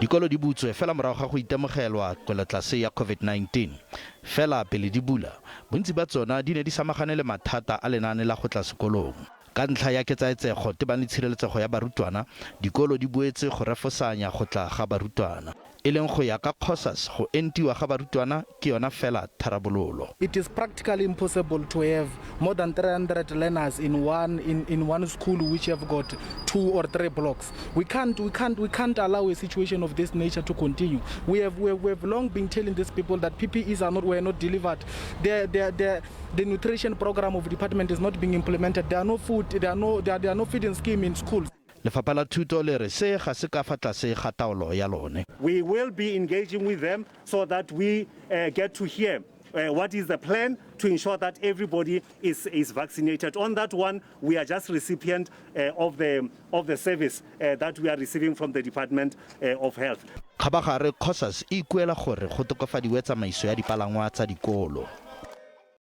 Dikolo di butswe fela morago ga go itemogelwa kwelotlase ya COVID-19. Fela pele di bula, bontsi ba tsona di ne di samagane le mathata a lenaane la go tla sekolong. Ka ntlha ya ketsaetsego tebang le tshireletsego ya barutwana, dikolo di boetse go refosanya go tla ga barutwana. E leng go ya ka COSAS, go entiwa ga barutwana ke yona fela tharabololo. It is practically impossible to have more than 300 learners in one school which have got 2 or 3 blocks. We can't allow a situation of this nature to continue. We have long been telling these people that PPEs were not delivered. The nutrition program of the department is not being implemented. There are no food. There are no feeding scheme in schools. Lefapha la Thuto le re se ga se ka fa tlase ga taolo ya lone. We will be engaging with them so that we get to hear what is the plan to ensure that everybody is vaccinated. On that one, we are just recipient of the service that we are receiving from the Department of Health. Khabagare COSAS e ikuela gore go tokafadiwe tsamaiso ya dipalangwa tsa dikolo.